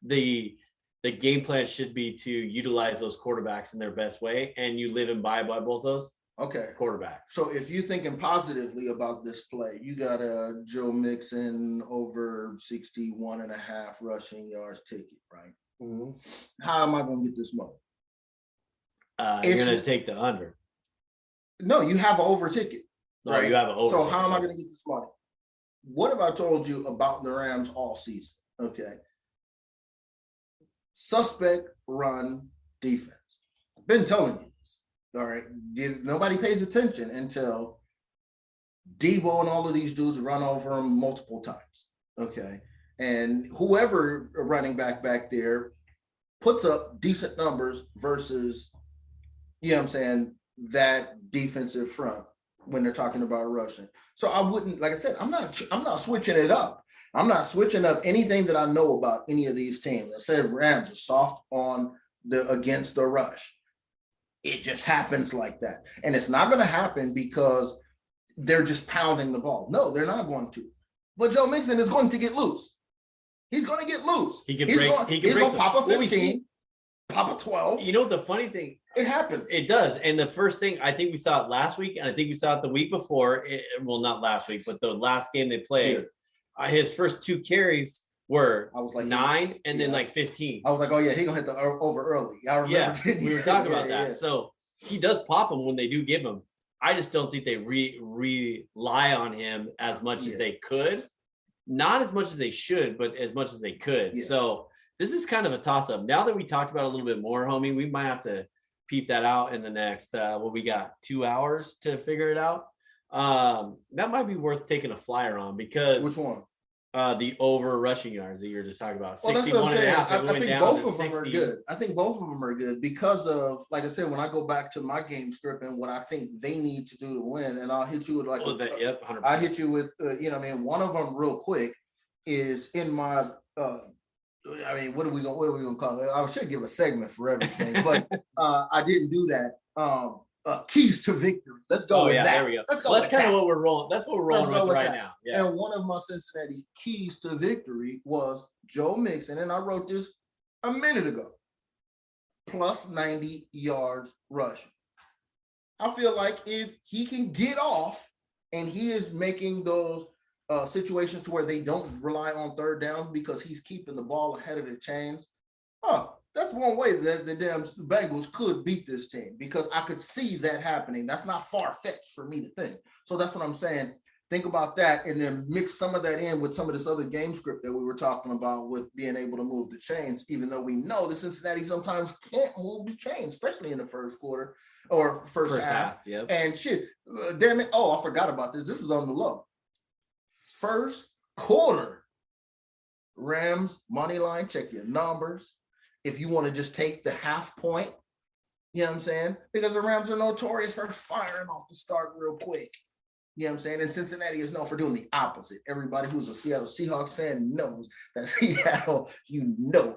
the game plan should be to utilize those quarterbacks in their best way. And you live and die by both those. Okay. Quarterback. So if you're thinking positively about this play, you got a Joe Mixon over 61 and a half rushing yards ticket, right? Mm-hmm. How am I going to get this money? You're going to take the under. No, you have an over ticket. No, you have an over. So how am I going to get this money? What have I told you about the Rams all season? Okay. Suspect run defense. I've been telling you. All right. Nobody pays attention until Debo and all of these dudes run over them multiple times. Okay. And whoever running back there puts up decent numbers versus, that defensive front when they're talking about rushing. So I wouldn't, like I said, I'm not switching it up. I'm not switching up anything that I know about any of these teams. I said Rams are soft on against the rush. It just happens like that. And it's not going to happen because they're just pounding the ball. No, they're not going to. But Joe Mixon is going to get loose. He's going to get loose. He's going to pop a 15, pop a 12. You know, the funny thing, it happens. It does. And the first thing, I think we saw it last week, and I think we saw it the week before. Well, not last week, but the last game they played. Yeah. His first 2 carries were 9 and then like 15. I was like, oh yeah, he's gonna hit the over early. I remember. Yeah, we were talking about that. Yeah. So he does pop them when they do give him. I just don't think they rely on him as much as they could. Not as much as they should, but as much as they could. Yeah. So this is kind of a toss-up. Now that we talked about it a little bit more, homie, we might have to peep that out in the next we got 2 hours to figure it out. That might be worth taking a flyer on because which one? The over rushing yards that you're just talking about. Well, that's what I'm saying. I think both of them are good. I think both of them are good because of, like I said, when I go back to my game script and what I think they need to do to win, and I'll hit you with I hit you with, one of them real quick is in my, what are we gonna call it? I should give a segment for everything, but I didn't do that. Keys to victory. Let's go with that. There we go. Let's go. That's kind of what we're rolling. That's what we're rolling with right now. Yeah. And one of my Cincinnati keys to victory was Joe Mixon, and I wrote this a minute ago. Plus 90 yards rushing. I feel like if he can get off, and he is making those situations to where they don't rely on third down because he's keeping the ball ahead of the chains. That's one way that the damn Bengals could beat this team because I could see that happening. That's not far-fetched for me to think. So that's what I'm saying. Think about that and then mix some of that in with some of this other game script that we were talking about with being able to move the chains, even though we know the Cincinnati sometimes can't move the chains, especially in the first quarter or first half. Yep. And shit, damn it. Oh, I forgot about this. This is on the low. First quarter, Rams money line, check your numbers. If you want to just take the half point, you know what I'm saying? Because the Rams are notorious for firing off the start real quick. You know what I'm saying? And Cincinnati is known for doing the opposite. Everybody who's a Seattle Seahawks fan knows that Seattle,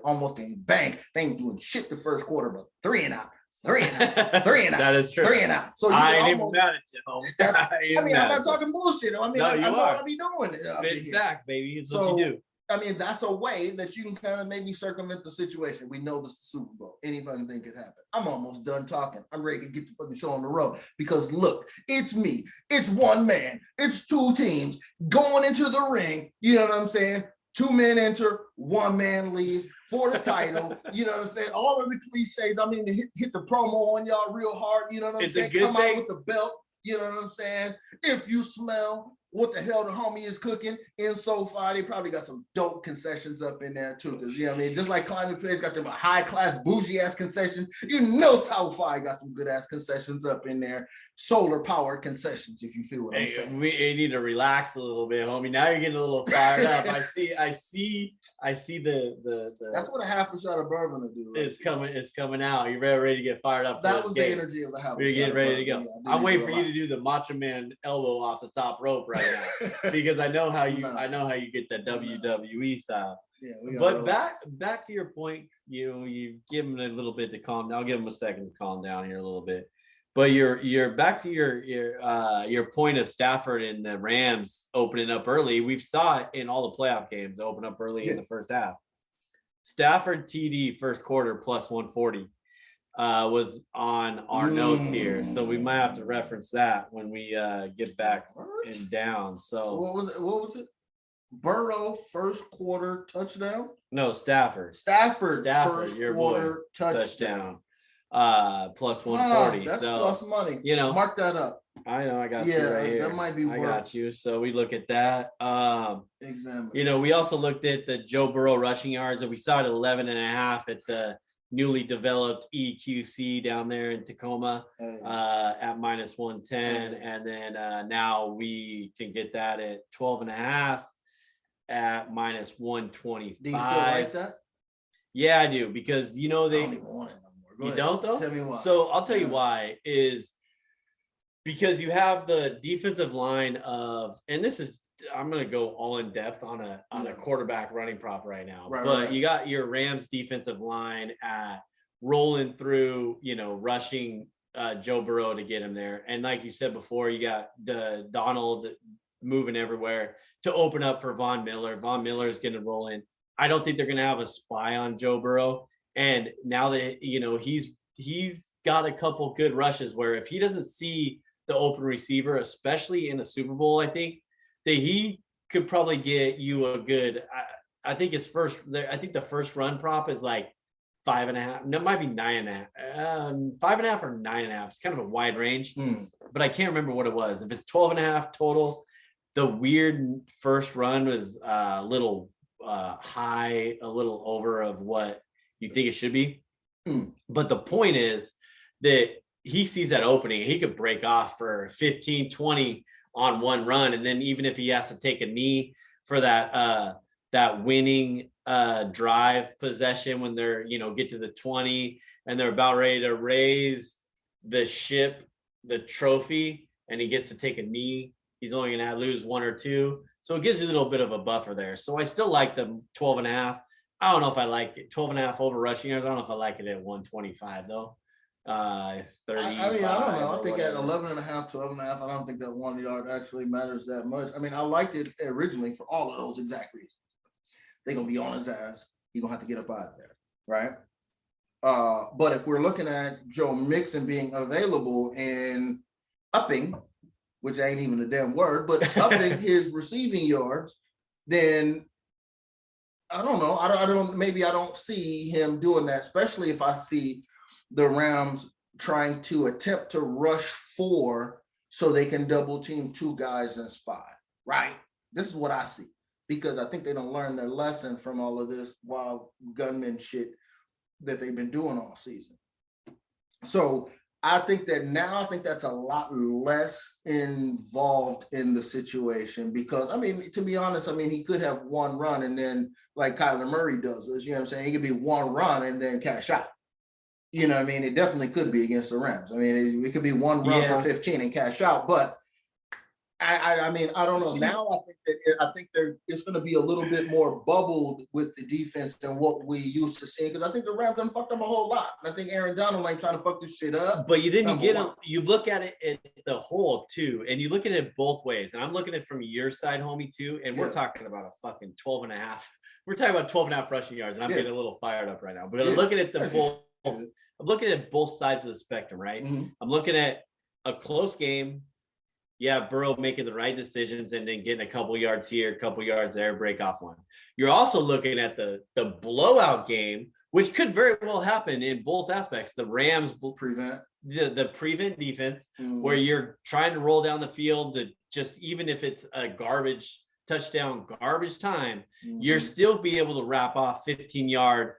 almost ain't bank. They ain't doing shit the first quarter, but 3 and out. That is true. 3 and out. So I ain't even mad at you. I'm not talking bullshit. I know what I be doing. Spit facts, baby. It's what you do. That's a way that you can kind of maybe circumvent the situation. We know this is the Super Bowl. Any fucking thing could happen. I'm almost done talking. I'm ready to get the fucking show on the road because look, it's me. It's one man. It's 2 teams going into the ring. You know what I'm saying? 2 men enter, 1 man leave for the title. You know what I'm saying? All of the cliches. I mean, to hit the promo on y'all real hard. You know what I'm saying? Come out with the belt. You know what I'm saying? If you smell what the hell the homie is cooking in SoFi, they probably got some dope concessions up in there too. Because, you know what I mean? Just like Climate Place got them high-class, bougie-ass concessions. You know SoFi got some good-ass concessions up in there. Solar-powered concessions, if you feel what I'm saying. We need to relax a little bit, homie. Now you're getting a little fired up. I see the That's what a half a shot of bourbon will do. Right? It's coming out. You're ready to get fired up. That was the energy of the half a shot. We're getting ready to go. Yeah, I'm waiting for you to do the Macho Man elbow off the top rope right now because I know how you get that WWE style. Yeah, but back to your point, you give him a little bit to calm down. I'll give him a second to calm down here a little bit. But you're back to your point of Stafford and the Rams opening up early. We've saw it in all the playoff games open up early in the first half. Stafford TD first quarter plus 140 was on our notes here, so we might have to reference that when we get back and down. So what was it? Burrow first quarter touchdown? No, Stafford first your quarter boy, touchdown. Plus 140. That's so plus money. Mark that up. I know I got you right here. That might be worth. I got you. So we look at that. Examine. We also looked at the Joe Burrow rushing yards, and we saw it 11.5 at the newly developed EQC down there in Tacoma at minus 110, and then now we can get that at 12.5 at minus 125. Do you still like that? Yeah, I do, because they. I don't even want it no more. You don't though? Tell me why. So I'll tell you why is because you have the defensive line of, and this is I'm gonna go all in depth on a quarterback running prop right now. Right. You got your Rams defensive line at rolling through, rushing Joe Burrow to get him there. And like you said before, you got the Donald moving everywhere to open up for Von Miller. Von Miller is gonna roll in. I don't think they're gonna have a spy on Joe Burrow. And now that he's got a couple good rushes where if he doesn't see the open receiver, especially in a Super Bowl, I think that he could probably get you a good. I think his first. I think the first run prop is like 5.5. No, it might be 9.5. 5.5 or 9.5. It's kind of a wide range, but I can't remember what it was. If it's 12.5 total, the weird first run was a little high, a little over of what you think it should be. But the point is that he sees that opening, he could break off for 15, 20 on one run. And then even if he has to take a knee for that winning drive possession, when they're, get to the 20 and they're about ready to raise the trophy, and he gets to take a knee, he's only going to lose 1 or 2. So it gives you a little bit of a buffer there. So I still like the 12.5. I don't know if I like it. 12.5 over rushing yards. I don't know if I like it at 125 though. 30. I don't know. I think at 11.5, 12.5, I don't think that 1 yard actually matters that much. I mean, I liked it originally for all of those exact reasons. They're gonna be on his ass. He's gonna have to get up out of there, right? But if we're looking at Joe Mixon being available and upping, which ain't even a damn word, but upping his receiving yards, then I don't know. Maybe I don't see him doing that, especially if I see the Rams trying to attempt to rush 4 so they can double team 2 guys in spot, right? This is what I see, because I think they don't learn their lesson from all of this wild gunman shit that they've been doing all season. So I think that's a lot less involved in the situation, because, to be honest, he could have one run and then, like Kyler Murray does this, you know what I'm saying? He could be one run and then cash out. You know what I mean? It definitely could be against the Rams. It could be one run for 15 and cash out, but I don't know. Now I think it's going to be a little bit more bubbled with the defense than what we used to see, because I think the Rams done fucked up a whole lot. I think Aaron Donald ain't trying to fuck this shit up. But you look at it at the whole too, and you look at it both ways. And I'm looking at it from your side, homie, too. And we're talking about a fucking 12.5. We're talking about 12.5 rushing yards, and I'm getting a little fired up right now. But I'm looking at I'm looking at both sides of the spectrum, right? I'm looking at a close game. Yeah, Burrow making the right decisions and then getting a couple yards here, a couple yards there, break off one. You're also looking at the blowout game, which could very well happen in both aspects. The Rams prevent the prevent defense, where you're trying to roll down the field to just, even if it's a garbage touchdown, garbage time, you're still be able to wrap off 15-yard,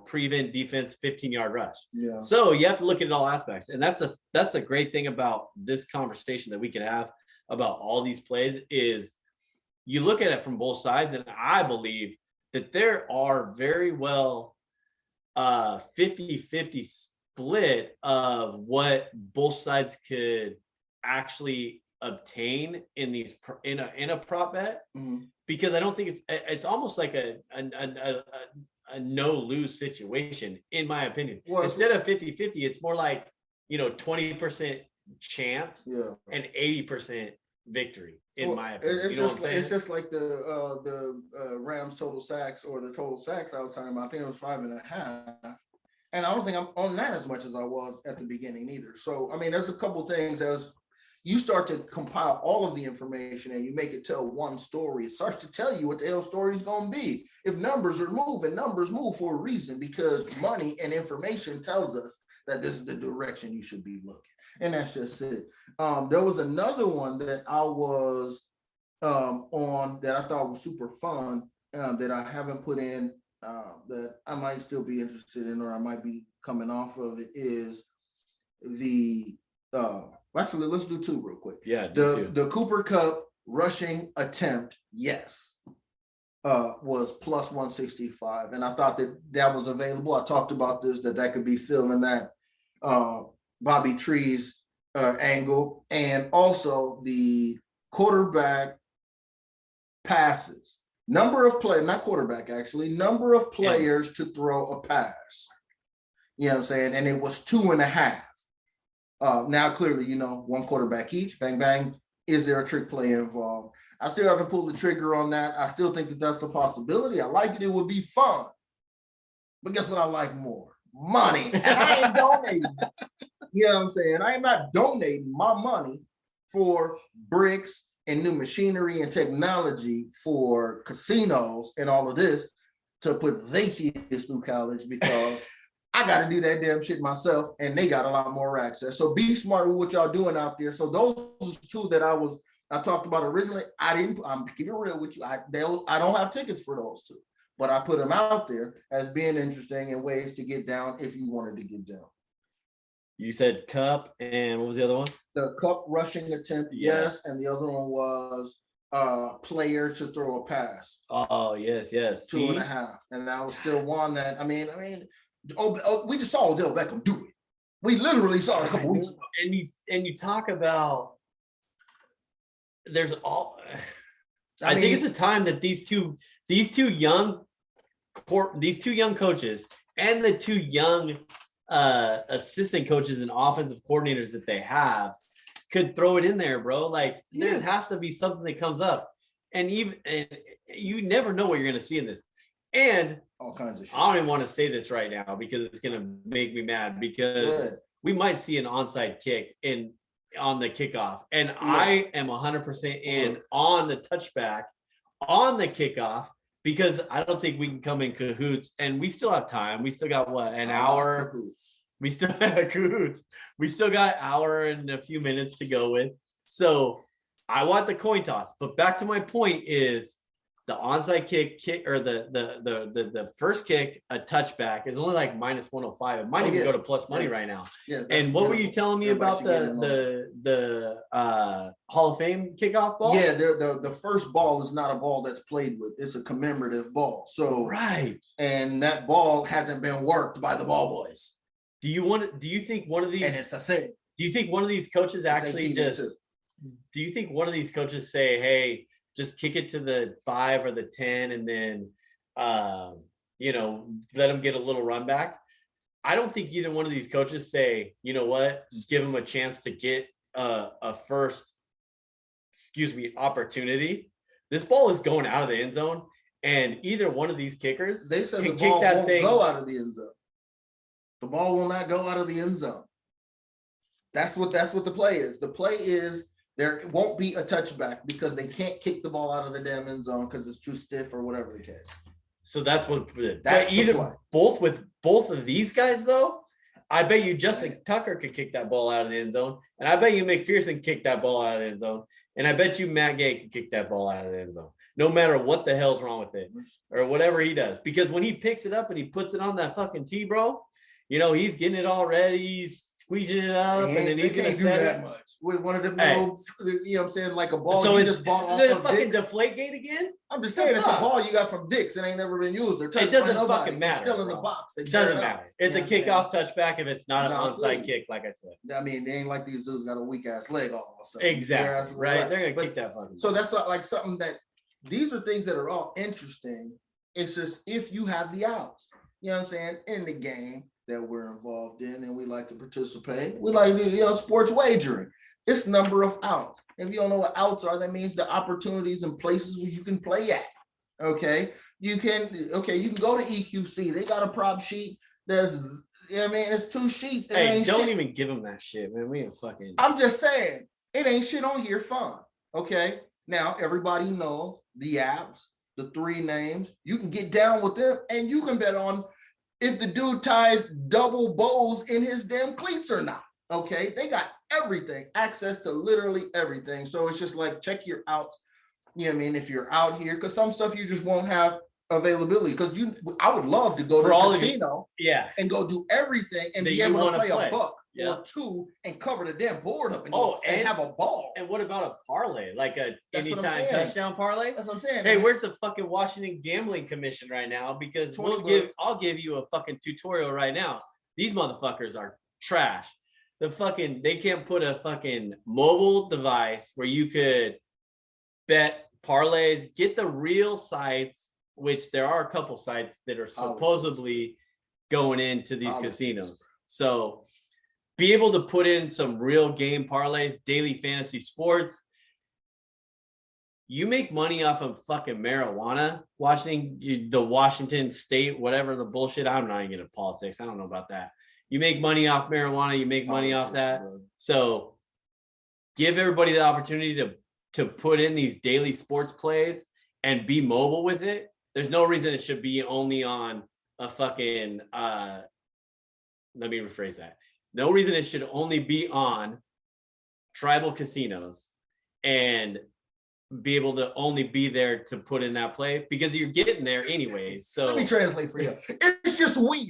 prevent defense, 15-yard rush. Yeah. So you have to look at all aspects. And that's a great thing about this conversation that we could have about all these plays, is you look at it from both sides. And I believe that there are very well 50-50 split of what both sides could actually obtain in these in a prop bet, because I don't think it's almost like a no-lose situation, in my opinion. Well, instead of 50-50, it's more like 20% chance and 80% victory, in my opinion. It's just like the Rams total sacks, or the total sacks I was talking about. I think it was 5.5. And I don't think I'm on that as much as I was at the beginning either. So, there's a couple things as you start to compile all of the information and you make it tell one story. It starts to tell you what the hell story is going to be. If numbers are moving, numbers move for a reason, because money and information tells us that this is the direction you should be looking. And that's just it. There was another one that I was on that I thought was super fun, that I haven't put in, that I might still be interested in, or I might be coming off of it, is the actually, let's do 2 real quick. Yeah. The Cooper Kupp rushing attempt, was plus 165. And I thought that was available. I talked about this, that could be filling that Bobby Trees angle. And also the quarterback passes, number of play, not quarterback actually, number of players to throw a pass. You know what I'm saying? And it was 2.5. Now clearly, one quarterback each, bang, bang. Is there a trick play involved? I still haven't pulled the trigger on that. I still think that that's a possibility. I like it. It would be fun. But guess what I like more? Money. And I ain't donating. You know what I'm saying? I am not donating my money for bricks and new machinery and technology for casinos and all of this to put their kids through college because I got to do that damn shit myself and they got a lot more access. So be smart with what y'all doing out there. So those two that I talked about originally, I'm keeping it real with you. I don't have tickets for those two, but I put them out there as being interesting and ways to get down if you wanted to get down. You said cup, and what was the other one? The cup rushing attempt, yes, and the other one was player to throw a pass. Oh, yes. 2.5, and that was still one that we just saw Odell Beckham do it. We literally saw it a couple weeks ago. And you talk about I think it's a time that these two young coaches and the two young assistant coaches and offensive coordinators that they have could throw it in there, bro. Like there has to be something that comes up, and you never know what you're gonna see in this, and all kinds of shit. I don't even want to say this right now because it's gonna make me mad because we might see an onside kick on the kickoff, and I am 100% in on the touchback on the kickoff. Because I don't think we can come in cahoots, and we still have time. We still got an hour. We still have cahoots. We still got an hour and a few minutes to go with. So I want the coin toss. But back to my point is the onside kick or the first kick, a touchback is only like minus 105. It might even go to plus money right now. Yeah, and what were you telling me about the Hall of Fame kickoff ball? Yeah, the first ball is not a ball that's played with. It's a commemorative ball. So right. And that ball hasn't been worked by the ball boys. Do you think one of these, and it's a thing. Do you think one of these coaches actually do you think one of these coaches say, hey, just kick it to the 5 or the 10 and then, let them get a little run back? I don't think either one of these coaches say, you know what, just give them a chance to get a first, opportunity. This ball is going out of the end zone, and either one of these kickers, they said the ball won't go out of the end zone. The ball will not go out of the end zone. That's what the play is. The play is there won't be a touchback because they can't kick the ball out of the damn end zone because it's too stiff or whatever the case. So that's both with both of these guys though. I bet you Justin Tucker could kick that ball out of the end zone, and I bet you McPherson kicked that ball out of the end zone, and I bet you Matt Gay could kick that ball out of the end zone, no matter what the hell's wrong with it or whatever he does. Because when he picks it up and he puts it on that fucking tee, bro, he's getting it all ready. He's squeezing it up, and then he's gonna do that much with one of them little, what I'm saying, like a ball so you just bought off of fucking Dick's. deflate gate again. I'm just saying it's a ball you got from Dick's. It ain't never been used. It doesn't fucking matter. It's still in the box. It doesn't matter. It's a kickoff touchback if it's not an onside kick, like I said. I mean, they ain't like these dudes got a weak ass leg all of a sudden. Exactly. Right. They're gonna kick that fucking. So that's not like something that these are things that are all interesting. It's just if you have the outs, you know what I'm saying, in the game that we're involved in and we like to participate. We like sports wagering. It's number of outs. If you don't know what outs are, that means the opportunities and places where you can play at. Okay. You can go to EQC. They got a prop sheet. It's 2 sheets. Hey, don't even give them that shit, man. We ain't fucking. I'm just saying, it ain't shit on here fun. Okay. Now everybody knows the apps, the 3 names. You can get down with them and you can bet on if the dude ties double bows in his damn cleats or not. Okay, they got everything, access to literally everything. So it's just like, check your outs. You know what I mean? If you're out here, because some stuff you just won't have availability. Because I would love to go to a casino, and go do everything and be able to play a buck or 2 and cover the damn board up and have a ball. And what about a parlay, like a anytime touchdown parlay? That's what I'm saying. Hey, where's the fucking Washington Gambling Commission right now? Because I'll give you a fucking tutorial right now. These motherfuckers are trash. They can't put a fucking mobile device where you could bet parlays, get the real sites, which there are a couple sites that are supposedly going into these casinos. So be able to put in some real game parlays, daily fantasy sports. You make money off of fucking marijuana, the Washington State, whatever the bullshit. I'm not even into politics. I don't know about that. You make money off marijuana. You make money off that. Bro. So give everybody the opportunity to put in these daily sports plays and be mobile with it. There's no reason it should be only on a fucking, let me rephrase that. No reason it should only be on tribal casinos and be able to only be there to put in that play because you're getting there anyways. So let me translate for you. It's just weird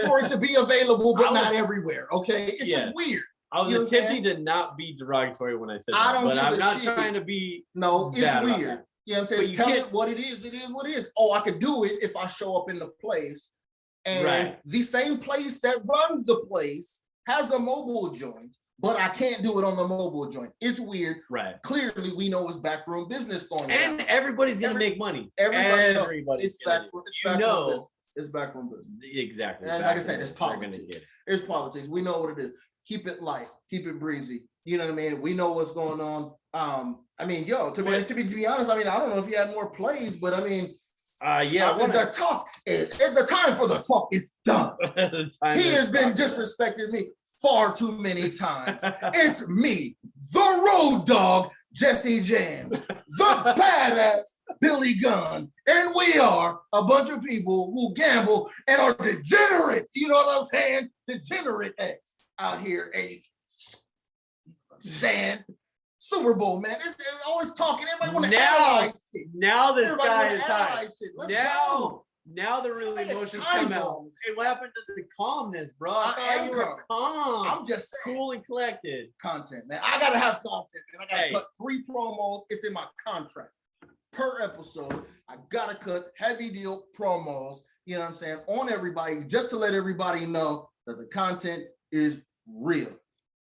for it to be available, but not everywhere. Okay. It's just weird. I was attempting to not be derogatory when I said that, but I'm not trying to be. No, it's weird. You know what I'm saying? Tell it what it is. It is what it is. Oh, I could do it if I show up in the place. And the same place that runs the place has a mobile joint, but I can't do it on the mobile joint. It's weird. Right. Clearly, we know it's backroom business going on. And everybody's going to make money. Everybody. It's backroom business. It's backroom business. Exactly. And like I said, it's politics. It's politics. We know what it is. Keep it light. Keep it breezy. You know what I mean? We know what's going on. I mean, to be honest, I mean, I don't know if you had more plays, but I mean, the time for the talk is done. He has been disrespecting me far too many times. It's me, the road dog, Jesse James, the badass Billy Gunn, and we are a bunch of people who gamble and are degenerates. You know what I'm saying? Degenerate X out here, and saying Super Bowl, man. It's always talking. Everybody want to analyze shit. Now this guy is high. Now the real emotions come out. Hey, what happened to the calmness, bro? I thought you were calm. I'm just saying. Cool and collected. Content, man. I gotta have content, man. I gotta cut 3 promos. It's in my contract. Per episode, I gotta cut heavy deal promos, you know what I'm saying, on everybody, just to let everybody know that the content is real.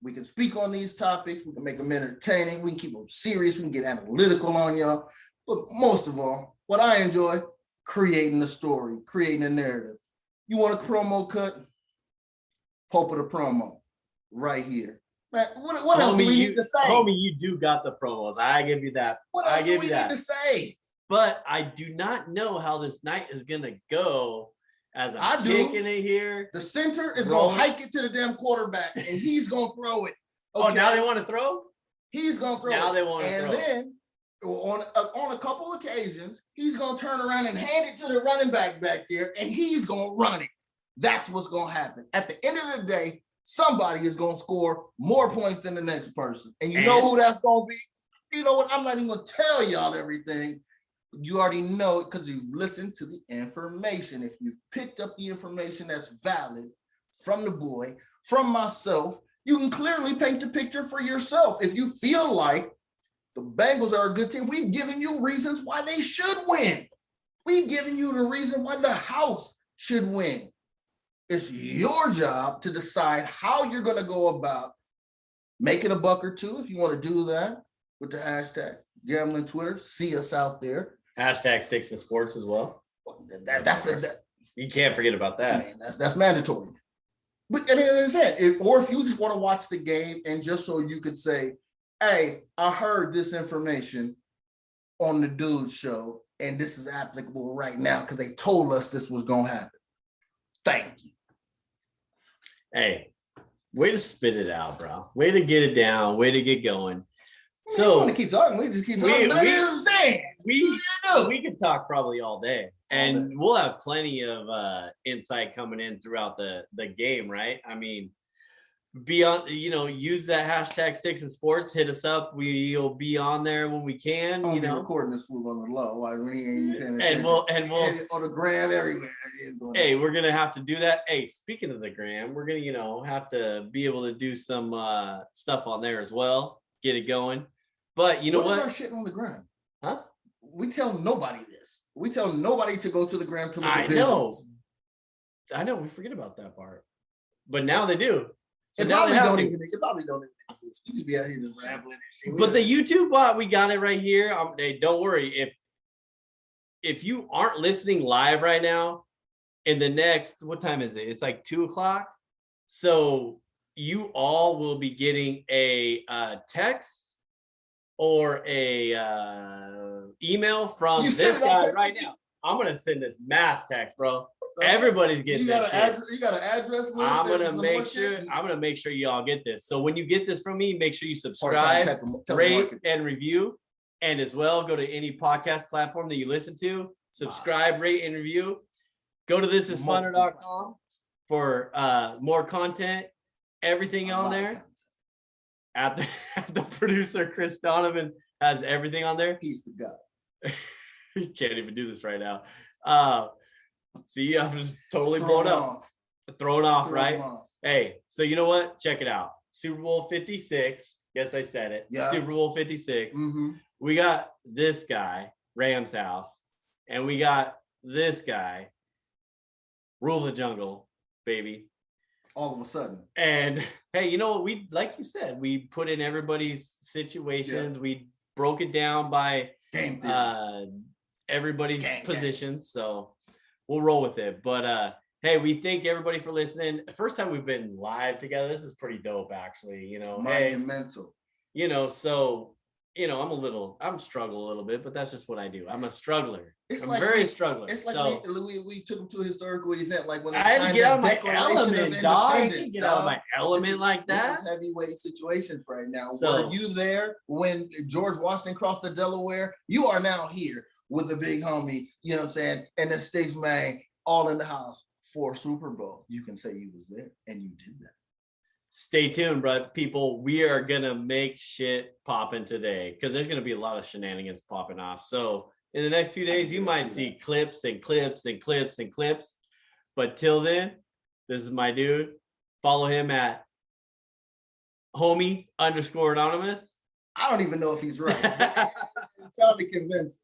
We can speak on these topics. We can make them entertaining. We can keep them serious. We can get analytical on y'all. But most of all, what I enjoy, creating a story, creating a narrative. You want a promo cut? Pope of the promo right here. Man, what else do we need to say? Homie, you do got the promos. I give you that. What else do we need to say? But I do not know how this night is going to go. As I'm kicking it here. The center is going to hike it to the damn quarterback, and he's going to throw it. Okay? Oh, now they want to throw? He's going to throw now it. They want to throw. And then, on a couple occasions, he's going to turn around and hand it to the running back there, and he's going to run it. That's what's going to happen. At the end of the day, somebody is going to score more points than the next person. And you know who that's going to be? You know what? I'm not even going to tell y'all everything. You already know it because you've listened to the information. If you've picked up the information that's valid from the boy, from myself, you can clearly paint the picture for yourself. If you feel like the Bengals are a good team, we've given you reasons why they should win. We've given you the reason why the house should win. It's your job to decide how you're going to go about making a buck or two if you want to do that with the hashtag Gambling Twitter. See us out there. Hashtag Stix and Sports as well. You can't forget about that. Man, that's mandatory. But I mean, as I said, or if you just want to watch the game and just so you could say, hey, I heard this information on the Dude Show, and this is applicable right now because they told us this was going to happen. Thank you. Hey, way to spit it out, bro. Way to get it down. Way to get going. So want to keep talking. We just keep talking. That's what I'm saying. We could talk probably all day, and we'll have plenty of insight coming in throughout the game, right? I mean, use that hashtag Stix and Sports. Hit us up. We'll be on there when we can. I'll be recording this fool on the low. And we'll on the gram everywhere. Hey, we're gonna have to do that. Hey, speaking of the gram, we're gonna have to be able to do some stuff on there as well. Get it going. But you know what? What is our shit on the gram? Huh? We tell nobody this. We tell nobody to go to the gram to look at visuals. I know. We forget about that part. But now they do. So it probably don't even exist. You just be out here just rambling and shit. But the YouTube bot, we got it right here. Hey, don't worry. If you aren't listening live right now, in the next, what time is it? It's like 2:00. So you all will be getting a text or a email from this guy right now. I'm gonna send this mass text, bro. Everybody's getting this shit. You got an address list? I'm gonna make sure y'all get this. So when you get this from me, make sure you subscribe, rate, and review. And as well, go to any podcast platform that you listen to. Subscribe, rate, and review. Go to thisisfunner.com for more content. Everything on there. At the producer, Chris Donovan, has everything on there. He's the guy. You can't even do this right now. See, I'm just totally blown up. Thrown off, right? Hey, so you know what? Check it out. Super Bowl 56. Yes, I said it. Yeah. Super Bowl 56. Mm-hmm. We got this guy, Rams House, and we got this guy, Rule the Jungle, baby. All of a sudden. And hey, you know what? We, like you said, we put in everybody's situations. Yeah. We broke it down by game theory. Everybody's positions. So we'll roll with it. But hey, we thank everybody for listening. First time we've been live together. This is pretty dope, actually. You know, monumental. Hey, you know, so you know, I'm struggle a little bit, but that's just what I do. I'm a struggler. I'm like very struggler. It's like we took him to a historical event, like when I had to get out of my element, dog. I can't get out of my element like that. This is heavyweight situations right now. So, were you there when George Washington crossed the Delaware? You are now here with the big homie, you know what I'm saying, and the Stix man all in the house for Super Bowl. You can say you was there, and you did that. Stay tuned, bro. People, we are going to make shit popping today because there's going to be a lot of shenanigans popping off. So in the next few days, you might see clips and clips and clips and clips. But till then, this is my dude. Follow him at homie_anonymous. I don't even know if he's right. I'm trying to convince.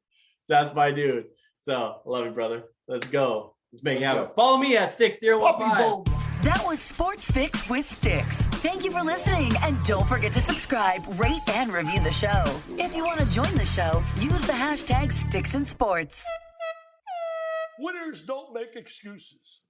That's my dude. So love you, brother. Let's go. Let's make it happen. Follow me at Stix015. That was Sports Fix with Stix. Thank you for listening, and don't forget to subscribe, rate, and review the show. If you want to join the show, use the hashtag StixandSports. Winners don't make excuses.